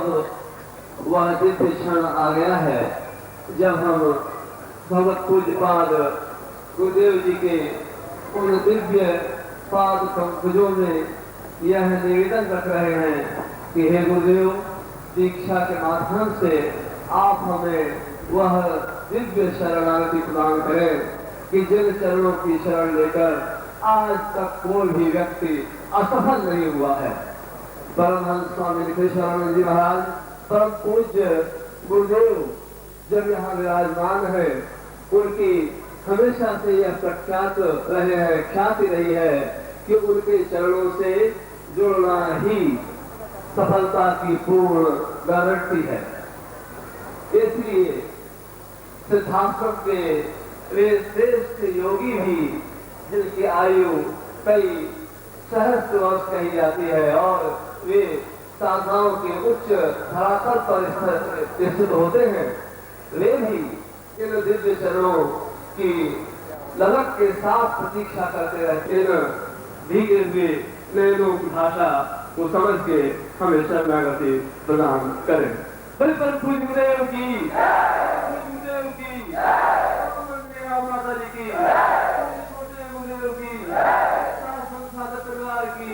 अब वह दिव्य क्षण आ गया है जब हम भगवत पूज्यपाद गुरुदेव जी के उन दिव्य पाद पंकजों में यह निवेदन रख रहे हैं कि हे गुरुदेव, दीक्षा के माध्यम से आप हमें वह दिव्य शरणागति प्रदान करें कि जिन चरणों की शरण लेकर आज तक कोई भी व्यक्ति असफल नहीं हुआ है। परमहंस स्वामी निखिलेश्वरानंद जी महाराज परम पूज्य गुरुदेव जब यहाँ विराजमान है, उनकी हमेशा से यह प्रख्यात रहे हैं, ख्याति रही है कि उनके चरणों से जुड़ना ही सफलता की पूर्ण गारंटी है। इसलिए सिद्धाश्रम के वे श्रेष्ठ योगी भी, जिनकी आयु कई सहस्त्र वर्ष कही जाती है और वे साधनाओं के उच्च धरातल पर स्थित होते हैं, वे भी इन दिव्य चरणों की ललक के साथ प्रतीक्षा करते रहते हैं। भीगे हुए नैनों की भाषा को समझ के हमें शरणागति प्रदान करें। बड़े पर गुरुदेव की, गुरुदेव की, माता जी की, छोटे गुरुदेव की, संसाधक परिवार की।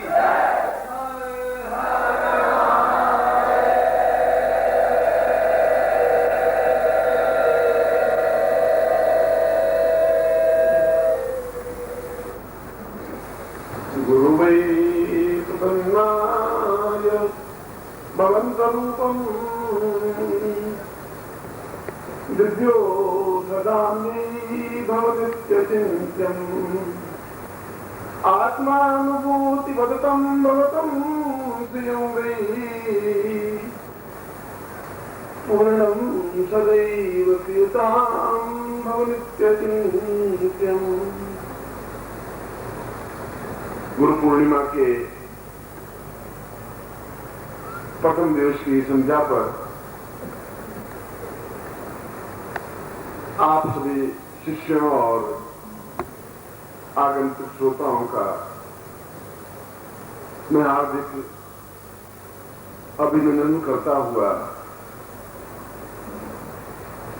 भवन्तरूपं दिव्यो ददामि भवनित्यचिन्त्यम् आत्मानुभूतिवदतं भवतं श्रियं वै पूर्णं सदैव प्रियतां भवनित्यचिन्त्यम्। गुरु पूर्णिमा के प्रथम दिवस की संध्या पर आप सभी शिष्यों और आगंतुक श्रोताओं का मैं हार्दिक अभिनंदन करता हुआ,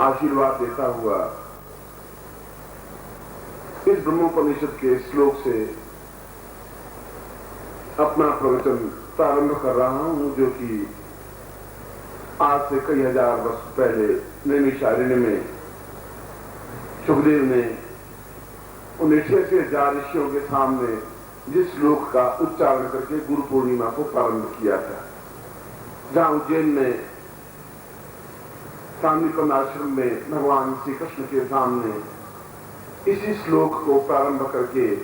आशीर्वाद देता हुआ इस ब्रह्मोपनिषद के श्लोक से अपना प्रवचन प्रारंभ कर रहा हूं, जो कि आज से कई हजार वर्ष पहले नैमिषारण्य में सुखदेव ने उन 86,000 ऋषियों के सामने जिस श्लोक का उच्चारण करके गुरु पूर्णिमा को प्रारंभ किया था। जहां उज्जैन में सांदीपन आश्रम में भगवान श्री कृष्ण के सामने इसी श्लोक को प्रारंभ करके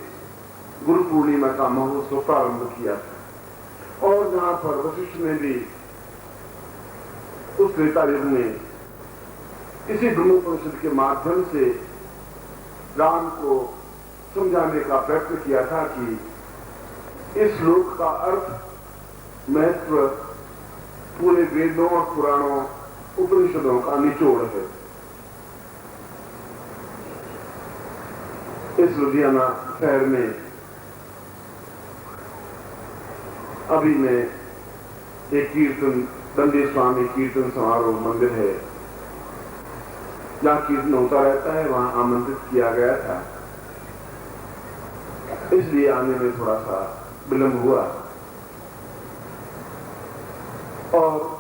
गुरु पूर्णिमा का महोत्सव प्रारंभ किया था। और जहां पर वशिष्ठ ने भी उस त्रेता युग में इसी ब्रह्मोपनिषद के माध्यम से राम को समझाने का प्रयत्न किया था कि इस श्लोक का अर्थ, महत्व पूरे वेदों और पुराणों उपनिषदों का निचोड़ है। इस लुधियाना शहर में अभी में एक कीर्तन, दंडे स्वामी कीर्तन समारोह मंदिर है, जहां कीर्तन होता रहता है, वहां आमंत्रित किया गया था। इसलिए आने में थोड़ा सा विलंब हुआ। और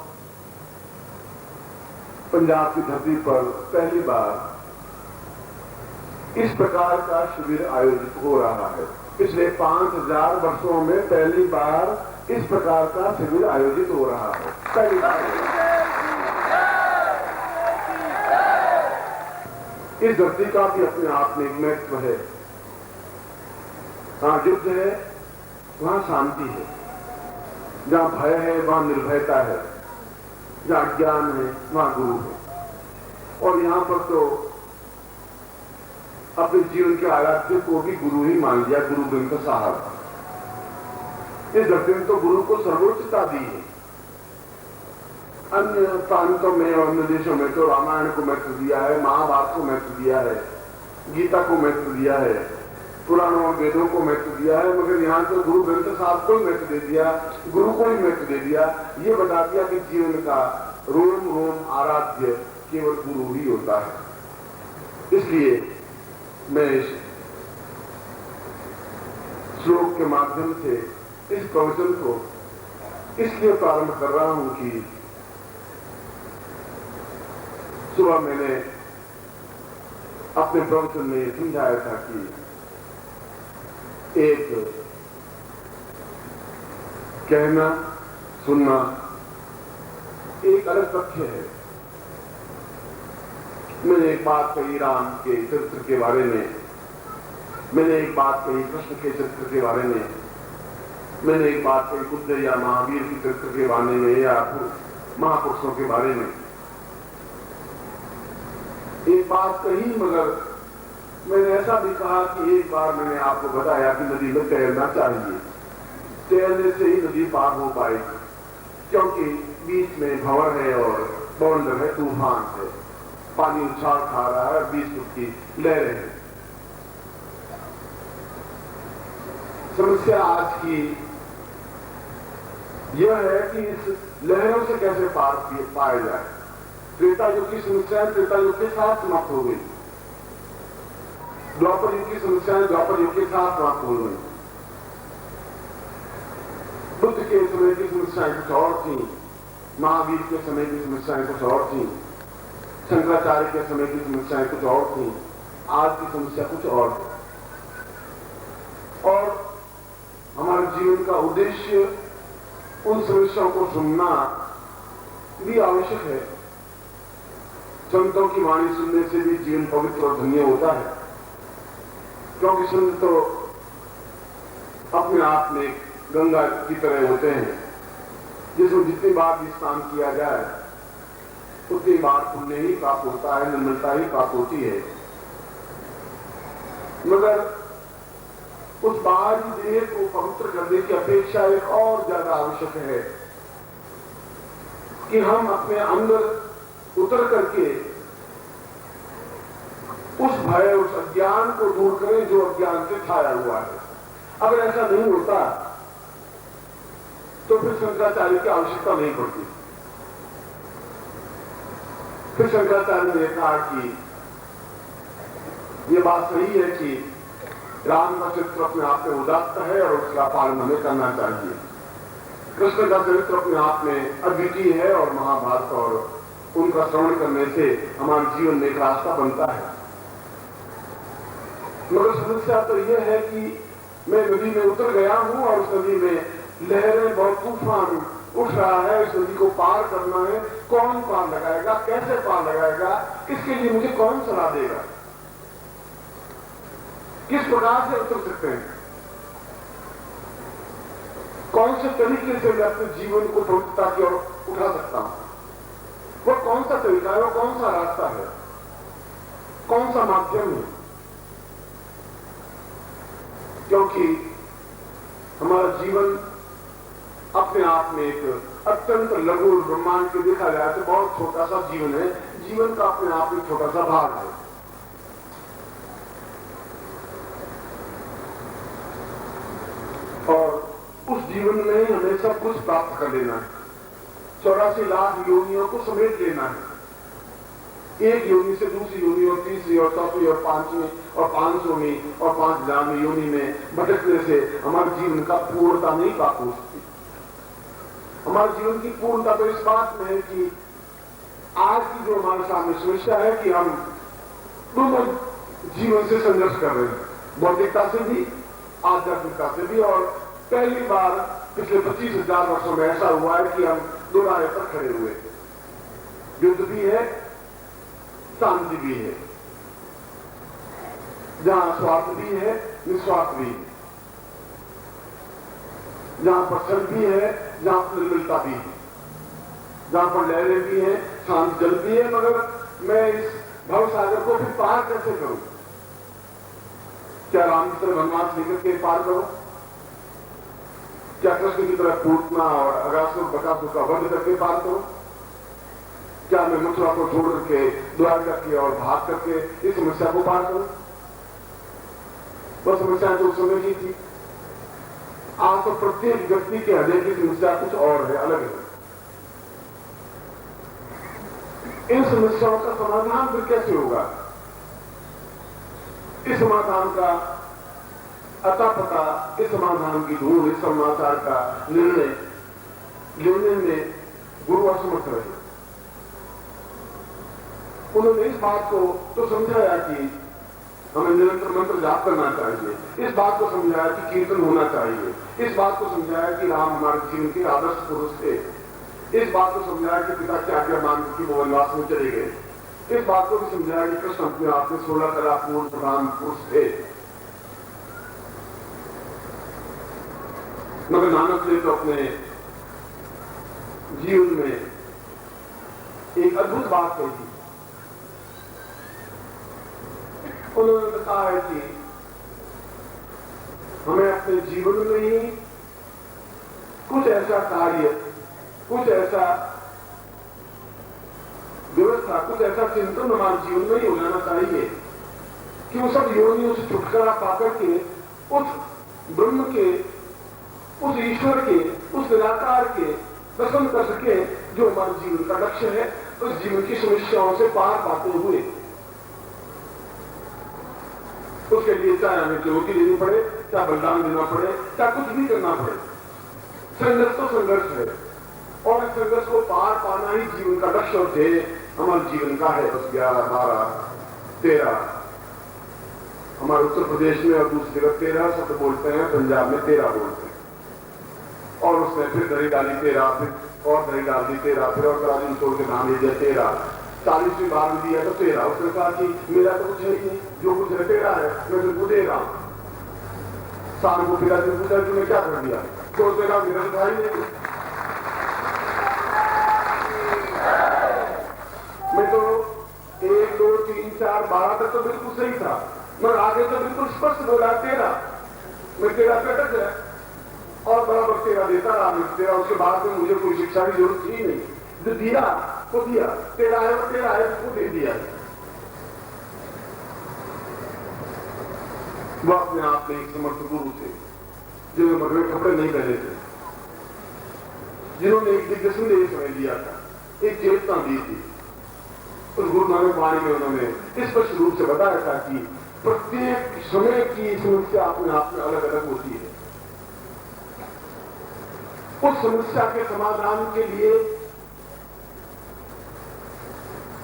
पंजाब की धरती पर पहली बार इस प्रकार का शिविर आयोजित हो रहा है। पिछले 5000 वर्षों में पहली बार इस प्रकार का शिविर आयोजित हो रहा है। पहली बार इस धरती का भी अपने आप में एक महत्व है। जहां युद्ध है वहां शांति है, जहां भय है वहां निर्भयता है, जहां ज्ञान है वहां गुरु है। और यहां पर तो अपने जीवन के आराध्य को भी गुरु ही मान लिया, गुरु ग्रंथ साहब। इस धरती में तो गुरु को सर्वोच्चता दी है। अन्य प्रांतों में और अन्य देशों में तो रामायण को महत्व दिया है, महाभारत को महत्व दिया है, गीता को महत्व दिया है, पुराणों और वेदों को महत्व दिया है, मगर यहाँ तो गुरु ग्रंथ साहब को ही महत्व दे दिया, गुरु को ही महत्व दे दिया। ये बता दिया कि जीवन का रोम रोम आराध्य केवल गुरु ही होता है। इसलिए मैं इस श्लोक के माध्यम से इस प्रवचन को इसलिए प्रारंभ कर रहा हूं कि सुबह मैंने अपने प्रवचन में समझाया था कि एक कहना सुनना एक अलग तथ्य है। मैंने एक बात कही राम के चरित्र के बारे में, मैंने एक बात कही कृष्ण के चरित्र के बारे में, मैंने एक बात कही बुद्ध या महावीर के चरित्र के बारे में या महापुरुषों के बारे में। एक बात कही, मगर मैंने ऐसा भी कहा कि एक बार मैंने आपको बताया कि नदी में तैरना चाहिए, तैरने से ही नदी पार हो पाएगी, क्योंकि बीच में भंवर है और बौंडर है, तूफान है, पानी उछाल खा रहा है, 20 फुट की लहरें हैं। समस्या आज की यह है कि इस लहरों से कैसे पार पाया जाए। त्रेता युग की समस्याएं त्रेता युग के साथ समाप्त हो गई, द्वापर युग की समस्याएं द्वापर युग के साथ समाप्त हो गई। बुद्ध के समय की समस्याएं कुछ और थी, महावीर के समय की समस्याएं कुछ और थी, शंकराचार्य के समय की समस्याएं कुछ और थी, आज की समस्या कुछ और है। और हमारे जीवन का उद्देश्य उन समस्याओं को सुनना भी आवश्यक है। संतों की वाणी सुनने से भी जीवन पवित्र और धन्य होता है, क्योंकि संत तो अपने आप में गंगा की तरह होते हैं, जिसमें जितनी बार भी स्नान किया जाए उतनी बार पुण्य ही प्राप्त होता है, निर्मलता ही प्राप्त होती है। मगर उस बाहरी देह को पवित्र करने की अपेक्षा एक और ज्यादा आवश्यक है कि हम अपने अंदर उतर करके उस भय, उस अज्ञान को दूर करें जो अज्ञान से छाया हुआ है। अगर ऐसा नहीं होता तो फिर शंकराचार्य की आवश्यकता नहीं पड़ती। फिर शंकराचार्य ने कहा कि यह बात सही है कि राम का चरित्र अपने आप में उदात्त है और उसका पालन हमें करना चाहिए। कृष्ण का चरित्र अपने आप में अद्वितीय है और महाभारत और उनका श्रवण करने से हमारे जीवन में एक रास्ता बनता है। मगर समस्या तो यह है कि मैं नदी में उतर गया हूं और उस नदी में लहरें, बहुत तूफान उठ रहा है, इस नदी को पार करना है। कौन पार लगाएगा, कैसे पार लगाएगा, इसके लिए मुझे कौन सलाह देगा, किस प्रकार से उतर सकते हैं, कौन से तरीके से मैं अपने जीवन को पवित्रता की ओर उठा सकता हूं, वो कौन सा तरीका है, वो कौन सा रास्ता है, कौन सा माध्यम है। क्योंकि हमारा जीवन अपने आप में एक अत्यंत लघु ब्रह्मांड के देखा जाए तो बहुत छोटा सा जीवन है। जीवन का अपने आप में छोटा सा भाग है। और उस जीवन में हमें सब कुछ प्राप्त कर लेना है। 84 लाख योनियों को समेट लेना है। एक योनि से दूसरी योनि और तीसरी और चौथी और पांचवीं और 500वीं और 5000वीं योनि में भटकने से हमारे जीवन का पूर्णता नहीं प्राप्त हो सकती। हमारे जीवन की पूर्णता तो इस बात में है कि आज की जो हमारे सामने समस्या है कि हम दोनों जीवन से संघर्ष कर रहे हैं, भौतिकता से भी, आध्यात्मिकता से भी। और पहली बार पिछले 25,000 वर्षों में ऐसा हुआ है कि हम दो राह पर खड़े हुए, युद्ध भी है, शांति भी है, जहां स्वार्थ भी है, निस्वार्थ भी है, जहां पर छल भी है, जहां पर निर्मलता भी है, जहां पर लहरें भी हैं, शांत जल भी है। मगर मैं इस भवसागर को फिर पार कैसे करूं? क्या राम की तरह वनवास लेकर के पार करूं? क्या कृष्ण की तरह पूतना और अगासुर बकासुर का वध करके पार करूं? क्या मैं मथुरा को छोड़ करके द्वारका की और भाग करके इस समस्या को पार करूं? वह समस्या तो उस समय की थी। आज तो प्रत्येक व्यक्ति के हृदय की समस्या कुछ और है, अलग है। इन समस्याओं का समाधान फिर कैसे होगा? इस समाधान का अता पता, इस समाधान की ढूंढ, इस समाचार का निर्णय लेने में गुरु असमर्थ रहे। उन्होंने इस बात को तो समझाया कि हमें निरंतर मंत्र जाप करना चाहिए, इस बात को समझाया कि कीर्तन होना चाहिए, इस बात को समझाया कि राम हमारे जीवन के आदर्श पुरुष थे, इस बात को समझाया कि पिता की आज्ञा मान की वो वनवास में चले गए, इस बात को भी समझाया कि कृष्ण अपने आप में 16 कला पूर्ण प्रधान पुरुष थे। मगर नानक ने तो अपने जीवन में एक अद्भुत बात कही। उन्होंने कहा है कि हमें अपने जीवन में ही कुछ ऐसा कार्य, कुछ ऐसा व्यवस्था, कुछ ऐसा चिंतन हमारे जीवन में ही हो जाना चाहिए कि वो सब योनियों से छुटकारा पाकर के उस ब्रह्म के, उस ईश्वर के, उस निराकार के दर्शन कर सके जो हमारे जीवन का लक्ष्य है, उस जीवन की समस्याओं से पार पाते हुए। उसके लिए चाहे हमें चुनौती देनी पड़े, चाहे बलिदान देना पड़े, चाहे कुछ भी करना पड़े, संघर्ष तो संघर्ष है और इस संघर्ष को पार पाना ही जीवन का लक्ष्य और ध्येय हमारे जीवन का है। बस 11, 12, 13 हमारे उत्तर प्रदेश में और दूसरी जगह 13 शब्द बोलते हैं, पंजाब में 13 बोलते हैं। और उसने फिर दरी डाली 13, फिर और दरी डाल दी 13, फिर और तराजू तोड़ के नाम ले दिया 13, 40वीं बार भी दिया तो 13। उसने कहा कि मेरा तो कुछ है ही नहीं, जो कुछ है 13 है, मैं तुमको दे रहा हूं। शाम को फिर पूछा तुमने क्या कर दिया, तो उसने कहा मेरा तो भाई नहीं, मैं तो 1, 2, 3, 4, 12 तक तो बिल्कुल सही था, मगर आगे तो बिल्कुल स्पष्ट बोला 13। मैं 13 पे अटक गया और बराबर 13 देता रहा। मैं 13, उसके बाद में मुझे कोई शिक्षा की जरूरत थी नहीं, जो दिया वो दिया, 13 है वो 13 है, उसको दे दिया। वो अपने आप में एक समर्थ गुरु थे जिन्होंने मगवे कपड़े नहीं पहने थे, जिन्होंने एक दिव्य संदेश हमें दिया था, एक चेतना दी थी। उस गुरु नानक वाणी में उन्होंने स्पष्ट रूप से बताया था कि प्रत्येक समय की समस्या अपने आप में अलग अलग होती है। उस समस्या के समाधान के लिए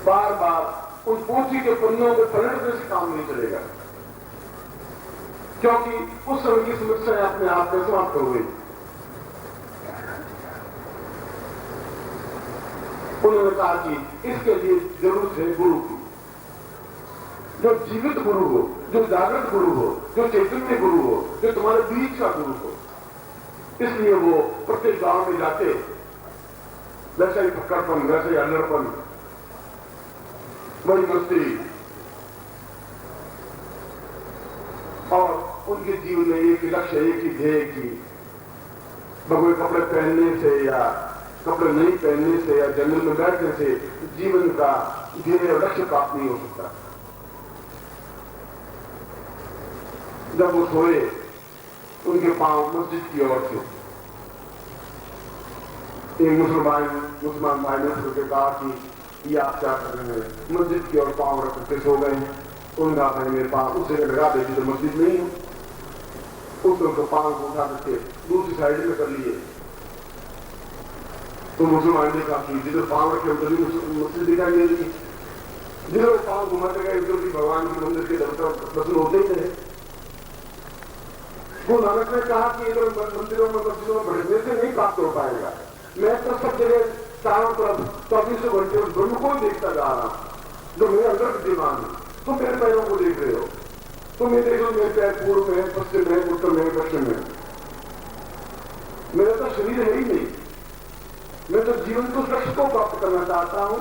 बार बार उन पोथी के पन्नों को पलटने से काम नहीं चलेगा, क्योंकि उस समय की समस्या अपने आप में समाप्त हो गई। उन्होंने कहा कि इसके लिए जरूरत है गुरु की, जो जीवित गुरु हो, जो जागृत गुरु हो, जो चैतन्य गुरु हो, जो तुम्हारे बीच का गुरु हो। इसलिए वो प्रत्येक गांव में जाते, वैसे ही फक्कड़पन, वैसे ही अल्लड़पन, वही मस्ती, और उनके जीवन में एक लक्ष्य, एक ही ध्येय की भगवे कपड़े पहनने से या कपड़े नहीं पहनने से या जंगल में बैठने से जीवन का ध्येय और लक्ष्य प्राप्त नहीं हो सकता। जब वो सोए उनके पांव मस्जिद की ओर थे। एक मुसलमान भाई ने उसके कहा कि ये आप क्या कर रहे हैं, मस्जिद की ओर पांव रख के सो गए हैं। उन्होंने कहा भाई मेरे पांव उस जगह लगा देती तो मस्जिद नहीं है। उसको पांव को उठा करके दूसरी साइड में कर लिए। तो मुसलमान ने कहा कि जिधर पांव रखे उधर ही मस्जिद दिखाई दे रही, जिधर पांव घुमाते गए उधर भी भगवान के मंदिर के दर्शन होते ही रहे। गुरु नानक ने कहा कि इधर मंदिरों में मस्जिदों में भटकने से नहीं प्राप्त हो पाएगा। मैं तो सब जगह चारों तरफ 24 घंटे उस ब्रह्म को देखता जा रहा हूं जो मेरे अंदर विद्यमान है। तुम मेरे पैरों को देख रहे हो, तुम ये देखो मेरे पैर पूर्व में, पश्चिम में, उत्तर में, दक्षिण में। मेरा तो शरीर है ही नहीं। मैं तो जीवन को लक्ष्य को प्राप्त करना चाहता हूं,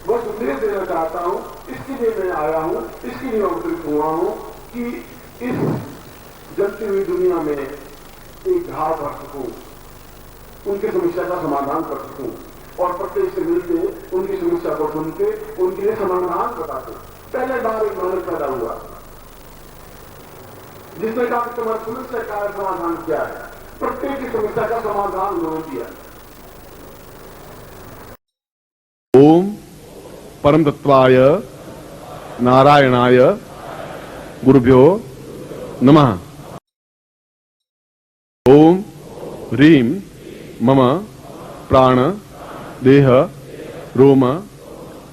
वह संदेश देना चाहता हूं। इसके लिए मैं आया हूं, इसके लिए अवतरित हुआ हूं कि इस जलती हुई दुनिया में एक घाव भर सकूं, उनकी समस्या का समाधान कर सकूं और प्रत्येक से मिलते उनकी समस्या को सुनते उनके लिए समाधान बताते। पहले बार एक मानव पैदा हुआ, जिसने कहा कि तुम्हारी समस्या का समाधान क्या है, प्रत्येक की समस्या का समाधान उन्होंने दिया। ओम परम तत्वाय नारायणाय गुरुभ्यो नमः। ओम ह्रीं मम प्राण देह रोम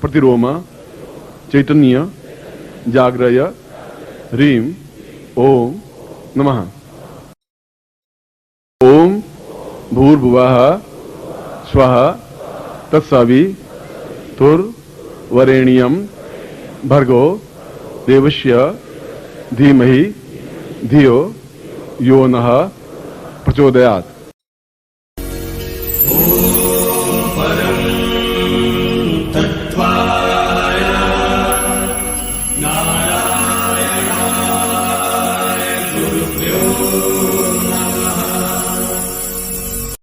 प्रतिरोम चैतन्य जाग्रय ह्रीं ओम नमः। ओम भूर्भुवः स्वः तत्सवितुर्वरेण्यं भर्गो देवस्य धीमहि धियो यो नः प्रचोदयात्।